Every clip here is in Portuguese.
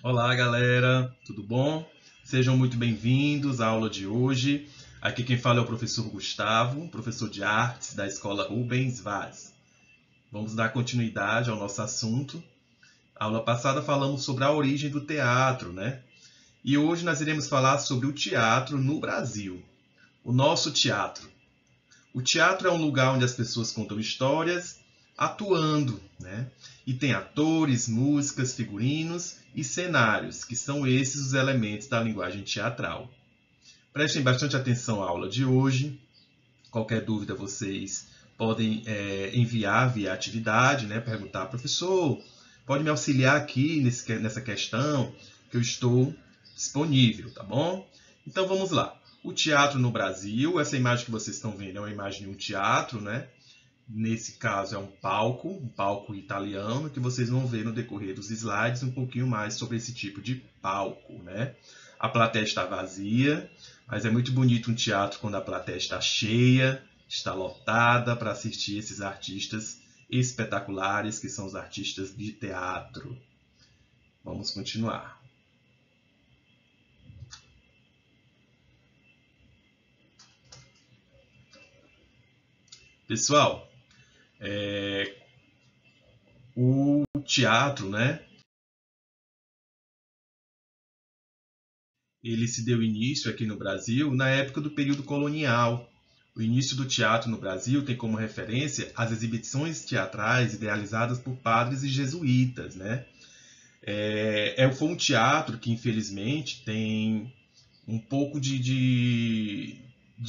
Olá, galera, tudo bom? Sejam muito bem-vindos à aula de hoje. Aqui quem fala é o professor Gustavo, professor de artes da Escola Rubens Vaz. Vamos dar continuidade ao nosso assunto. Na aula passada falamos sobre a origem do teatro, né? E hoje nós iremos falar sobre o teatro no Brasil. O nosso teatro. O teatro é um lugar onde as pessoas contam histórias atuando, né? E tem atores, músicas, figurinos e cenários, que são esses os elementos da linguagem teatral. Prestem bastante atenção à aula de hoje. Qualquer dúvida vocês podem enviar via atividade, né? Perguntar, professor, pode me auxiliar aqui nessa questão que eu estou disponível, tá bom? Então vamos lá. O teatro no Brasil, essa imagem que vocês estão vendo é uma imagem de um teatro, né? Nesse caso é um palco italiano, que vocês vão ver no decorrer dos slides um pouquinho mais sobre esse tipo de palco, né? A plateia está vazia, mas é muito bonito um teatro quando a plateia está cheia, está lotada para assistir esses artistas espetaculares, que são os artistas de teatro. Vamos continuar. Pessoal, o teatro, né? Ele se deu início aqui no Brasil na época do período colonial. O início do teatro no Brasil tem como referência as exibições teatrais idealizadas por padres e jesuítas, né? Foi um teatro que, infelizmente, tem um pouco de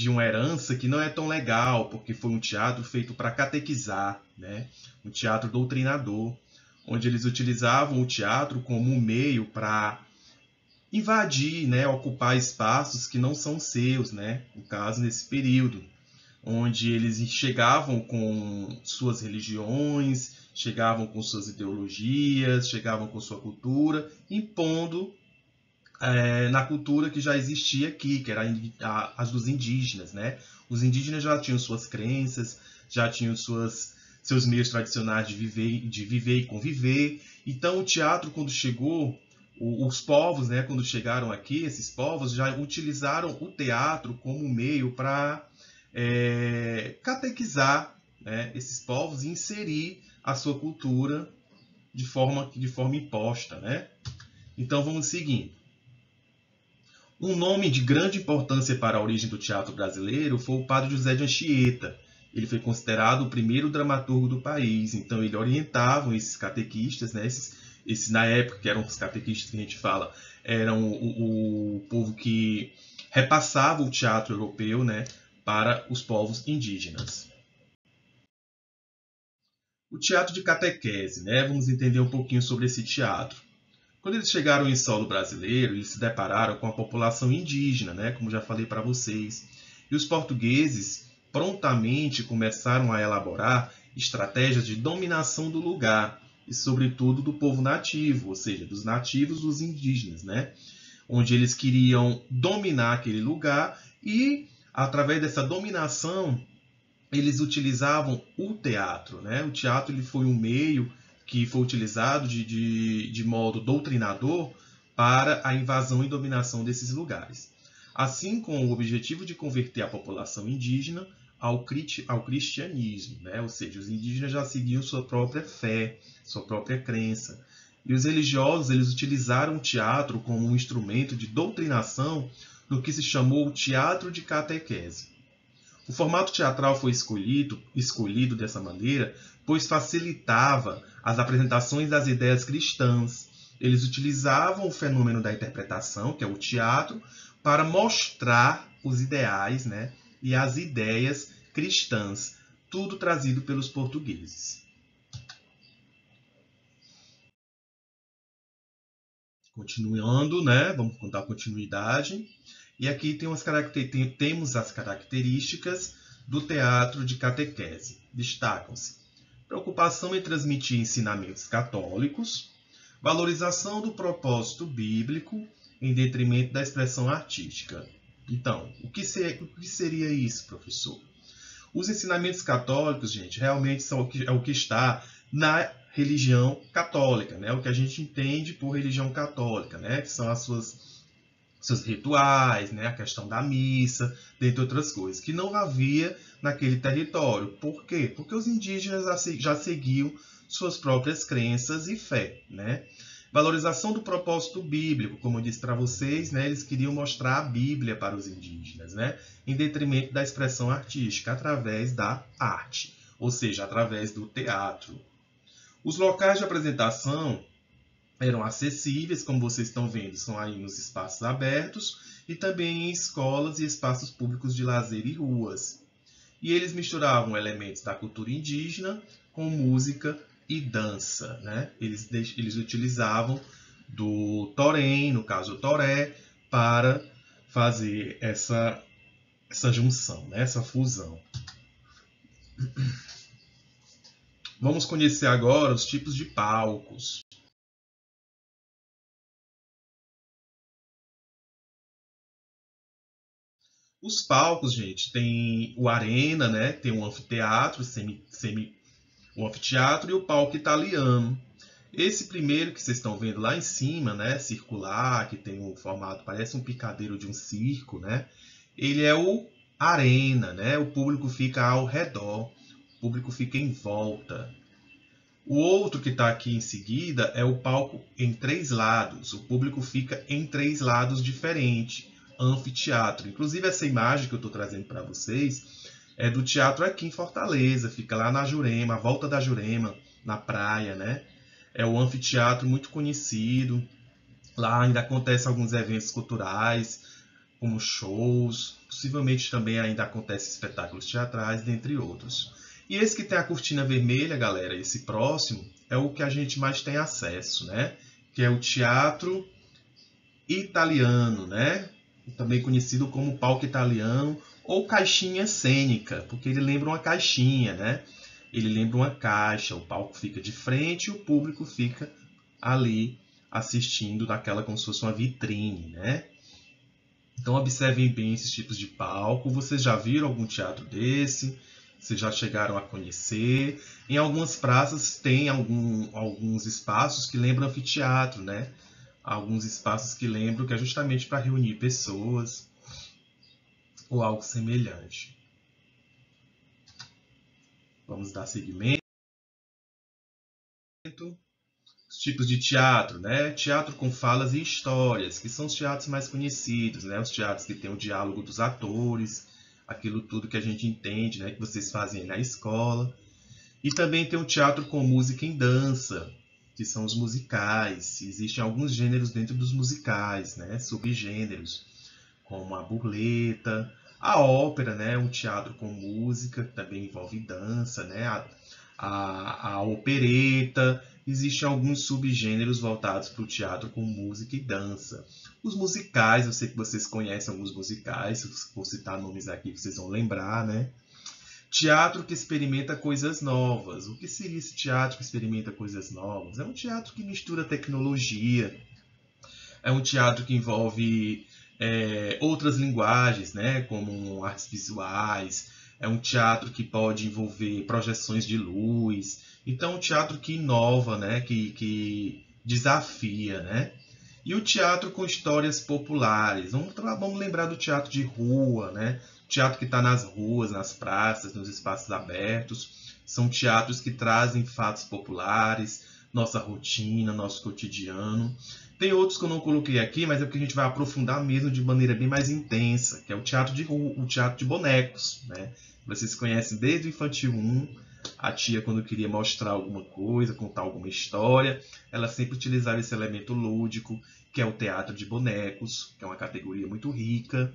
uma herança que não é tão legal, porque foi um teatro feito para catequizar, né? Um teatro doutrinador, onde eles utilizavam o teatro como um meio para invadir, né, ocupar espaços que não são seus, né? No caso, nesse período, onde eles chegavam com suas religiões, chegavam com suas ideologias, chegavam com sua cultura, impondo na cultura que já existia aqui, que era as dos indígenas, né? Os indígenas já tinham suas crenças, já tinham seus meios tradicionais de viver e conviver. Então, o teatro, quando chegou, os povos, né, quando chegaram aqui, esses povos já utilizaram o teatro como meio para catequizar, né, esses povos e inserir a sua cultura de forma imposta, né? Então, vamos seguindo. Um nome de grande importância para a origem do teatro brasileiro foi o padre José de Anchieta. Ele foi considerado o primeiro dramaturgo do país, então ele orientava esses catequistas, né? Esses na época que eram os catequistas que a gente fala, eram o povo que repassava o teatro europeu, né, para os povos indígenas. O teatro de catequese, né? Vamos entender um pouquinho sobre esse teatro. Quando eles chegaram em solo brasileiro, eles se depararam com a população indígena, né, como já falei para vocês. E os portugueses prontamente começaram a elaborar estratégias de dominação do lugar e, sobretudo, do povo nativo, ou seja, dos nativos, dos indígenas, né, onde eles queriam dominar aquele lugar e, através dessa dominação, eles utilizavam o teatro, né? O teatro ele foi um meio que foi utilizado de modo doutrinador para a invasão e dominação desses lugares. Assim, com o objetivo de converter a população indígena ao cristianismo, né? Ou seja, os indígenas já seguiam sua própria fé, sua própria crença. E os religiosos eles utilizaram o teatro como um instrumento de doutrinação no que se chamou o teatro de catequese. O formato teatral foi escolhido dessa maneira, pois facilitava as apresentações das ideias cristãs. Eles utilizavam o fenômeno da interpretação, que é o teatro, para mostrar os ideais, né, e as ideias cristãs, tudo trazido pelos portugueses. Continuando, né, vamos contar a continuidade. E aqui temos as características do teatro de catequese. Destacam-se: preocupação em transmitir ensinamentos católicos, valorização do propósito bíblico em detrimento da expressão artística. Então, o que seria isso, professor? Os ensinamentos católicos, gente, realmente é o que está na religião católica, né? O que a gente entende por religião católica, né? Que são seus rituais, né? A questão da missa, dentre outras coisas, que não havia naquele território. Por quê? Porque os indígenas já seguiam suas próprias crenças e fé, né? Valorização do propósito bíblico, como eu disse para vocês, né? Eles queriam mostrar a Bíblia para os indígenas, né? Em detrimento da expressão artística, através da arte, ou seja, através do teatro. Os locais de apresentação eram acessíveis, como vocês estão vendo, são aí nos espaços abertos e também em escolas e espaços públicos de lazer e ruas. E eles misturavam elementos da cultura indígena com música e dança, né? Eles utilizavam do torém, no caso o toré, para fazer essa junção, né? Essa fusão. Vamos conhecer agora os tipos de palcos. Os palcos, gente, tem o arena, né? Tem um anfiteatro, o anfiteatro e o palco italiano. Esse primeiro que vocês estão vendo lá em cima, né, circular, que tem um formato, parece um picadeiro de um circo, né? Ele é o arena, né? O público fica ao redor, o público fica em volta. O outro que está aqui em seguida é o palco em três lados. O público fica em três lados diferentes. Anfiteatro. Inclusive essa imagem que eu estou trazendo para vocês é do teatro aqui em Fortaleza. Fica lá na Jurema, à volta da Jurema, na praia, né? É um anfiteatro muito conhecido. Lá ainda acontecem alguns eventos culturais, como shows. Possivelmente também ainda acontecem espetáculos teatrais, dentre outros. E esse que tem a cortina vermelha, galera, esse próximo, é o que a gente mais tem acesso, né? Que é o teatro italiano, né? Também conhecido como palco italiano ou caixinha cênica, porque ele lembra uma caixinha, né? Ele lembra uma caixa, o palco fica de frente e o público fica ali assistindo daquela como se fosse uma vitrine, né? Então observem bem esses tipos de palco. Vocês já viram algum teatro desse? Vocês já chegaram a conhecer? Em algumas praças tem alguns espaços que lembram anfiteatro, né? Alguns espaços que lembram que é justamente para reunir pessoas ou algo semelhante. Vamos dar seguimento. Os tipos de teatro, né? Teatro com falas e histórias, que são os teatros mais conhecidos, né? Os teatros que tem o diálogo dos atores, aquilo tudo que a gente entende, né? Que vocês fazem na escola. E também tem o teatro com música em dança, que são os musicais. Existem alguns gêneros dentro dos musicais, né? Subgêneros, como a burleta, a ópera, né? Um teatro com música, que também envolve dança, né? A opereta. Existem alguns subgêneros voltados para o teatro com música e dança. Os musicais, eu sei que vocês conhecem alguns musicais, se vou citar nomes aqui que vocês vão lembrar, né? Teatro que experimenta coisas novas. O que seria esse teatro que experimenta coisas novas? É um teatro que mistura tecnologia, é um teatro que envolve outras linguagens, né, como artes visuais, é um teatro que pode envolver projeções de luz. Então, um teatro que inova, né, que desafia, né? E o teatro com histórias populares. Vamos lembrar do teatro de rua, né? Teatro que está nas ruas, nas praças, nos espaços abertos. São teatros que trazem fatos populares, nossa rotina, nosso cotidiano. Tem outros que eu não coloquei aqui, mas é porque a gente vai aprofundar mesmo de maneira bem mais intensa, que é o teatro de rua, o teatro de bonecos, né? Vocês conhecem desde o Infantil 1, a tia quando queria mostrar alguma coisa, contar alguma história, ela sempre utilizava esse elemento lúdico, que é o teatro de bonecos, que é uma categoria muito rica,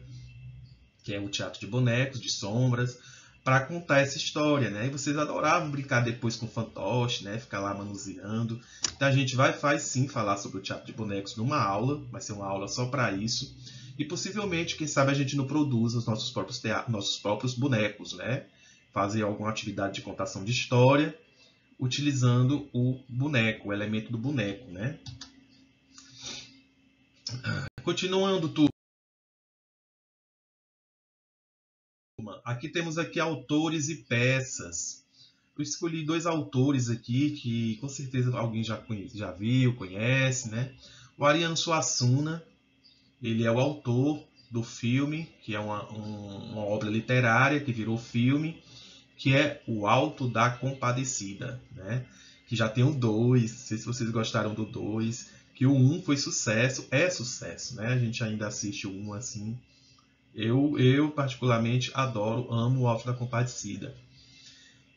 que é o teatro de bonecos, de sombras, para contar essa história, né? E vocês adoravam brincar depois com fantoche, né? Ficar lá manuseando. Então a gente faz sim falar sobre o teatro de bonecos numa aula, vai ser uma aula só para isso. E possivelmente, quem sabe a gente não produza os nossos próprios bonecos, né? Fazer alguma atividade de contação de história utilizando o boneco, o elemento do boneco, né? Continuando, turma. Aqui temos aqui autores e peças. Eu escolhi dois autores aqui que com certeza alguém já viu, conhece, né? O Ariano Suassuna, ele é o autor do filme, que é uma obra literária que virou filme, que é O Alto da Compadecida, né? Que já tem o 2, não sei se vocês gostaram do 2, que o 1 foi sucesso, é sucesso, né? A gente ainda assiste o 1 assim. Eu particularmente adoro, amo O Alto da Compadecida.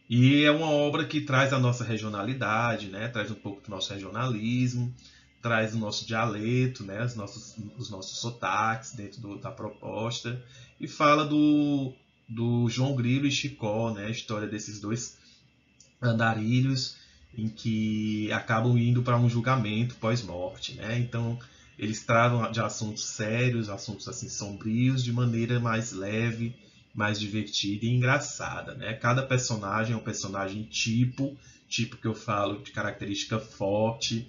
E é uma obra que traz a nossa regionalidade, né? Traz um pouco do nosso regionalismo, traz o nosso dialeto, né? Os nossos sotaques dentro da proposta, e fala do João Grilo e Chicó, né? A história desses dois andarilhos em que acabam indo para um julgamento pós-morte, né? Então eles tratam de assuntos sérios, assuntos assim sombrios, de maneira mais leve, mais divertida e engraçada, né? Cada personagem é um personagem tipo que eu falo de característica forte.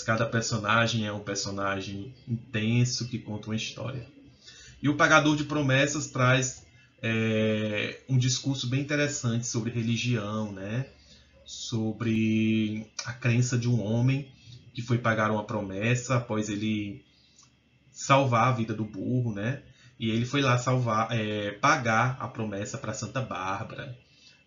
Cada personagem é um personagem intenso que conta uma história. E o Pagador de Promessas traz um discurso bem interessante sobre religião, né? Sobre a crença de um homem que foi pagar uma promessa após ele salvar a vida do burro, né? E ele foi lá pagar a promessa para Santa Bárbara.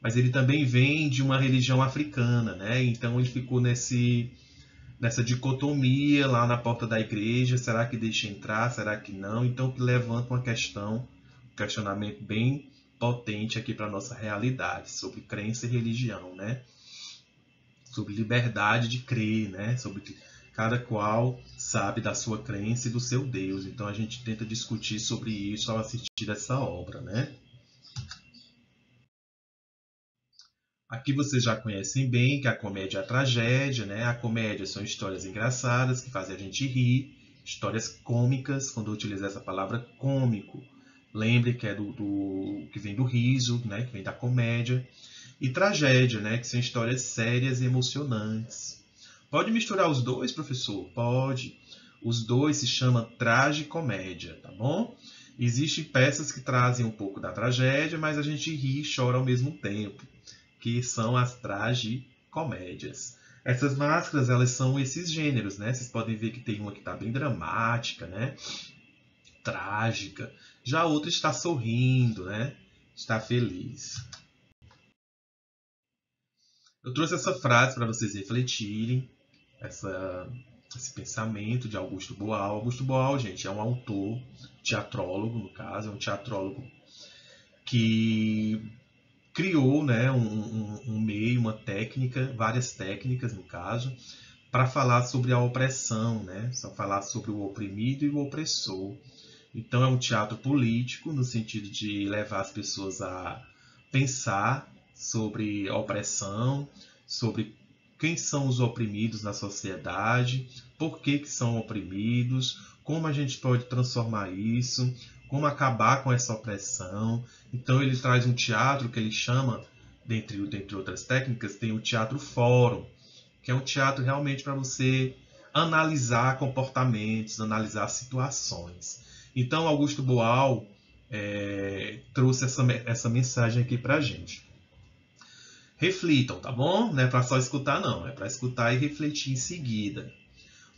Mas ele também vem de uma religião africana, né? Então ele ficou nessa dicotomia lá na porta da igreja. Será que deixa entrar? Será que não? Então que levanta uma questão, um questionamento bem potente aqui para a nossa realidade, sobre crença e religião, né? Sobre liberdade de crer, né? Sobre que cada qual sabe da sua crença e do seu Deus. Então a gente tenta discutir sobre isso ao assistir essa obra, né? Aqui vocês já conhecem bem que a comédia é a tragédia, né? A comédia são histórias engraçadas que fazem a gente rir, histórias cômicas, quando eu utilizar essa palavra cômico. Lembre que é que vem do riso, né? Que vem da comédia. E tragédia, né? Que são histórias sérias e emocionantes. Pode misturar os dois, professor? Pode. Os dois se chamam tragicomédia, tá bom? Existem peças que trazem um pouco da tragédia, mas a gente ri e chora ao mesmo tempo, que são as tragicomédias. Essas máscaras, elas são esses gêneros, né? Vocês podem ver que tem uma que está bem dramática, né? Trágica. Já a outra está sorrindo, né? Está feliz. Eu trouxe essa frase para vocês refletirem, esse pensamento de Augusto Boal. Augusto Boal, gente, é um autor, teatrólogo, no caso, é um teatrólogo que criou, né, um meio, uma técnica, várias técnicas, no caso, para falar sobre a opressão, né? Só falar sobre o oprimido e o opressor. Então é um teatro político, no sentido de levar as pessoas a pensar sobre a opressão, sobre quem são os oprimidos na sociedade, por que são oprimidos, como a gente pode transformar isso, como acabar com essa opressão. Então ele traz um teatro que ele chama, dentre outras técnicas, tem o teatro fórum, que é um teatro realmente para você analisar comportamentos, analisar situações. Então Augusto Boal trouxe essa mensagem aqui para a gente. Reflitam, tá bom? Não é para só escutar, não. É para escutar e refletir em seguida.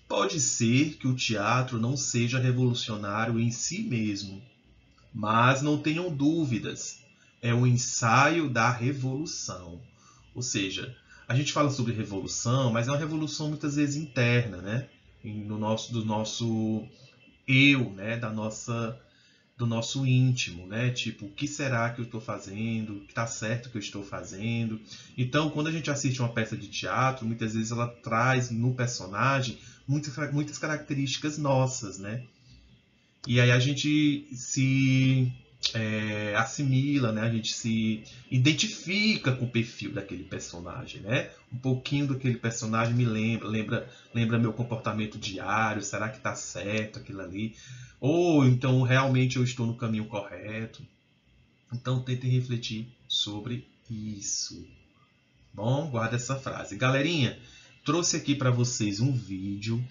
Pode ser que o teatro não seja revolucionário em si mesmo, mas não tenham dúvidas, é um ensaio da revolução. Ou seja, a gente fala sobre revolução, mas é uma revolução muitas vezes interna, né? Do nosso eu, né? Do nosso íntimo, né? Tipo, o que será que eu estou fazendo? Está certo que eu estou fazendo? Então, quando a gente assiste uma peça de teatro, muitas vezes ela traz no personagem muitas características nossas, né? E aí a gente se assimila, né? A gente se identifica com o perfil daquele personagem, né? Um pouquinho daquele personagem me lembra meu comportamento diário. Será que está certo aquilo ali? Ou então realmente eu estou no caminho correto? Então tentem refletir sobre isso. Bom, guarda essa frase. Galerinha, trouxe aqui para vocês um vídeo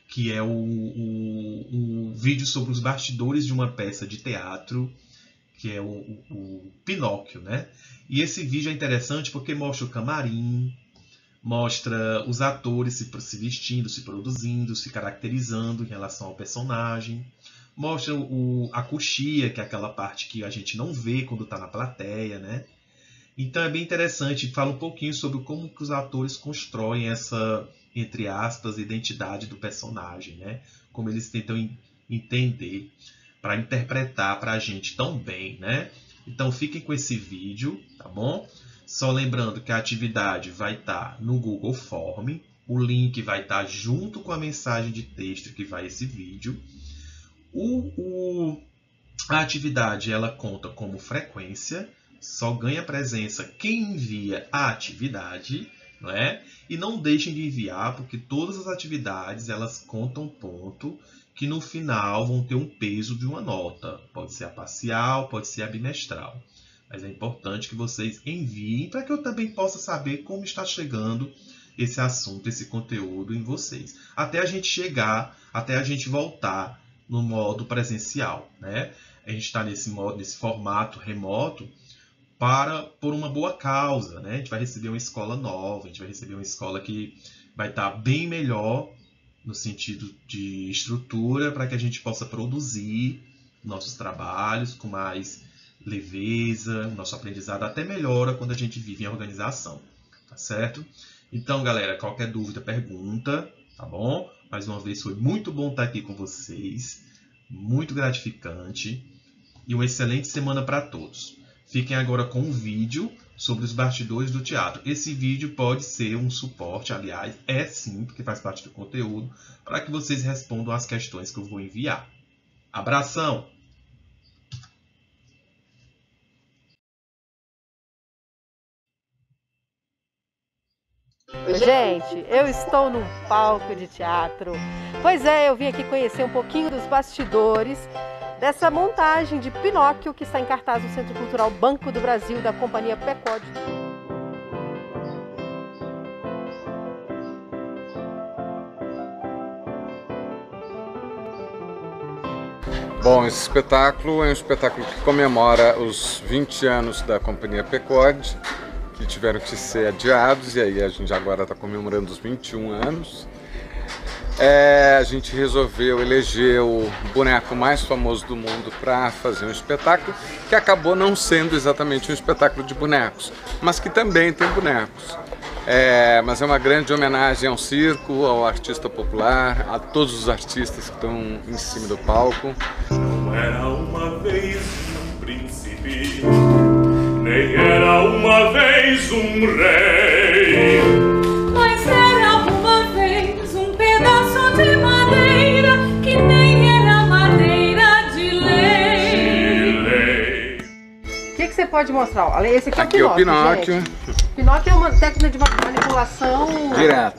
que é o vídeo sobre os bastidores de uma peça de teatro que é o Pinóquio, né? E esse vídeo é interessante porque mostra o camarim, mostra os atores se vestindo, se produzindo, se caracterizando em relação ao personagem. Mostra a coxia, que é aquela parte que a gente não vê quando está na plateia, né? Então é bem interessante, fala um pouquinho sobre como que os atores constroem essa, entre aspas, identidade do personagem, né? Como eles tentam entender para interpretar para a gente tão bem, né? Então fiquem com esse vídeo, tá bom? Só lembrando que a atividade vai estar no Google Form, o link vai estar junto com a mensagem de texto que vai esse vídeo. A atividade ela conta como frequência, só ganha presença quem envia a atividade, não é? E não deixem de enviar, porque todas as atividades elas contam ponto que no final vão ter um peso de uma nota. Pode ser a parcial, pode ser a bimestral. Mas é importante que vocês enviem para que eu também possa saber como está chegando esse assunto, esse conteúdo em vocês. Até a gente chegar, até a gente voltar no modo presencial, né? A gente está nesse formato remoto por uma boa causa, né? A gente vai receber uma escola nova, a gente vai receber uma escola que vai estar bem melhor no sentido de estrutura para que a gente possa produzir nossos trabalhos com mais leveza, nosso aprendizado até melhora quando a gente vive em organização, tá certo? Então, galera, qualquer dúvida, pergunta, tá bom? Mais uma vez, foi muito bom estar aqui com vocês, muito gratificante e uma excelente semana para todos. Fiquem agora com um vídeo sobre os bastidores do teatro. Esse vídeo pode ser um suporte, aliás, é sim, porque faz parte do conteúdo, para que vocês respondam as questões que eu vou enviar. Abração! Gente, eu estou num palco de teatro. Pois é, eu vim aqui conhecer um pouquinho dos bastidores dessa montagem de Pinóquio que está em cartaz no Centro Cultural Banco do Brasil, da companhia Pecod. Bom, esse espetáculo é um espetáculo que comemora os 20 anos da companhia Pecod, que tiveram que ser adiados, e aí a gente agora está comemorando os 21 anos. A gente resolveu eleger o boneco mais famoso do mundo para fazer um espetáculo que acabou não sendo exatamente um espetáculo de bonecos, mas que também tem bonecos. Mas é uma grande homenagem ao circo, ao artista popular, a todos os artistas que estão em cima do palco. Não era uma vez um príncipe, nem era uma vez um rei, mas era uma vez um pedaço de madeira que nem era madeira de lei. O que você pode mostrar? Esse aqui é Aqui o Pinóquio. Pinóquio. Pinóquio é uma técnica de manipulação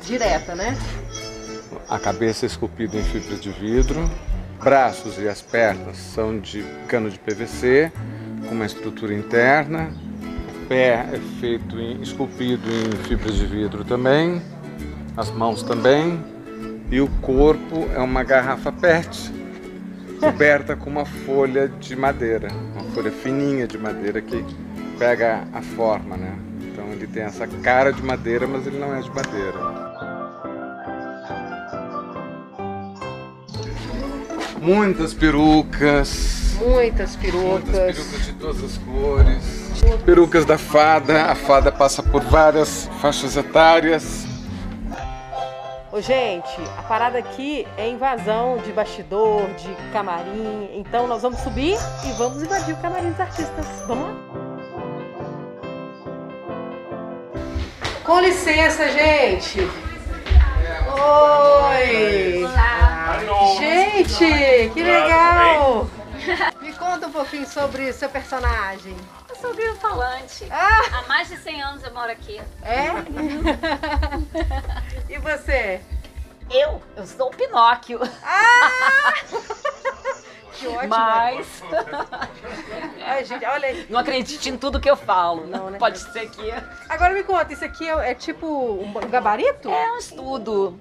direta, né? A cabeça é esculpida em fibra de vidro, braços e as pernas são de cano de PVC, com uma estrutura interna. O pé é esculpido em fibra de vidro também, as mãos também, e o corpo é uma garrafa PET, coberta com uma folha de madeira, uma folha fininha de madeira que pega a forma, né? Então ele tem essa cara de madeira, mas ele não é de madeira. Muitas perucas. Muitas perucas. Muitas perucas de todas as cores. Perucas da fada. A fada passa por várias faixas etárias. Ô, gente, a parada aqui é invasão de bastidor, de camarim. Então nós vamos subir e vamos invadir o camarim dos artistas. Vamos lá? Com licença, gente. Oi. Olá. Gente, que legal. Me conta um pouquinho sobre seu personagem. Eu sou grilo-falante. Ah, Há mais de 100 anos eu moro aqui. é? E você? Eu sou o Pinóquio. Ah! Que ótimo. Mas Ai, gente, olha aí. não acredite em tudo que eu falo. Não, né? Pode ser que Agora me conta, isso aqui é tipo um gabarito? é um estudo,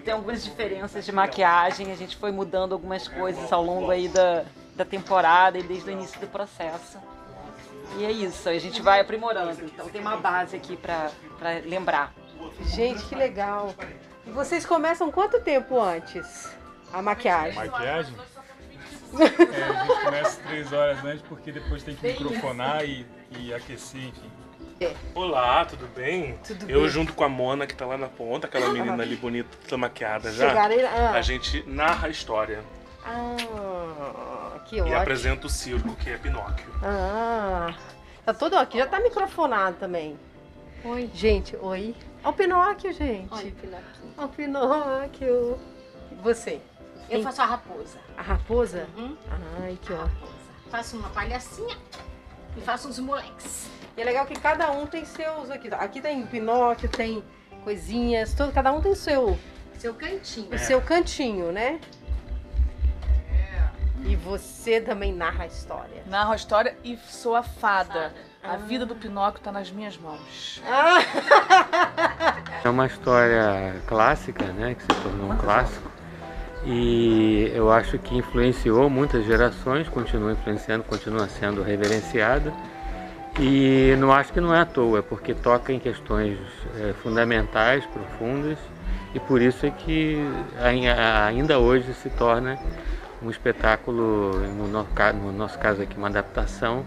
Tem algumas diferenças de maquiagem. A gente foi mudando algumas coisas ao longo aí da temporada e desde o início do processo. E é isso, a gente vai aprimorando. Então tem uma base aqui para lembrar. Gente, que legal. E vocês começam quanto tempo antes a maquiagem? Maquiagem? A gente começa 3 horas antes porque depois tem que microfonar e aquecer, enfim. Olá, tudo bem? Eu junto com a Mona, que tá lá na ponta, aquela menina ali bonita, toda maquiada já, a gente narra a história. Que e ótimo. apresenta o circo, que é Pinóquio. Tá todo aqui, já tá microfonado também. Oi. Gente, oi. Olha o Pinóquio, gente. Olha o Pinóquio. Olha o Pinóquio. Você? Eu faço a raposa. A raposa? Uhum. Ai, que ótimo. Faço uma palhacinha e faço uns moleques. E é legal que cada um tem seus aqui. Aqui tem Pinóquio, tem coisinhas, todo, cada um tem seu cantinho. O seu cantinho, né? E você também narra a história. Narro a história e sou a fada. A vida do Pinóquio está nas minhas mãos. É uma história clássica, né, que se tornou um clássico. E eu acho que influenciou muitas gerações, continua influenciando, continua sendo reverenciada. E não acho que não é à toa, é porque toca em questões fundamentais, profundas, e por isso é que ainda hoje se torna um espetáculo, no nosso caso aqui, uma adaptação,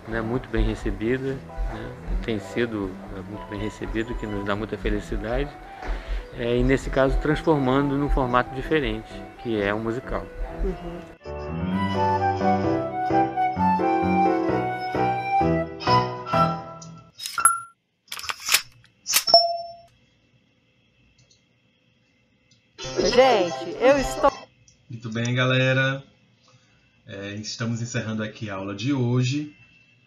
né, muito bem recebida, né, tem sido muito bem recebido, que nos dá muita felicidade, e nesse caso transformando num formato diferente, que é um musical. Gente, eu estou... Muito bem, galera. Estamos encerrando aqui a aula de hoje,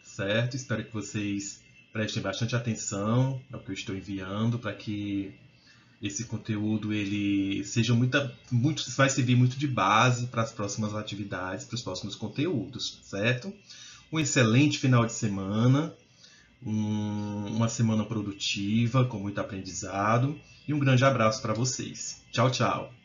certo? Espero que vocês prestem bastante atenção ao que eu estou enviando, para que esse conteúdo ele seja vai servir muito de base para as próximas atividades, para os próximos conteúdos, certo? Um excelente final de semana, uma semana produtiva, com muito aprendizado, e um grande abraço para vocês. Tchau, tchau!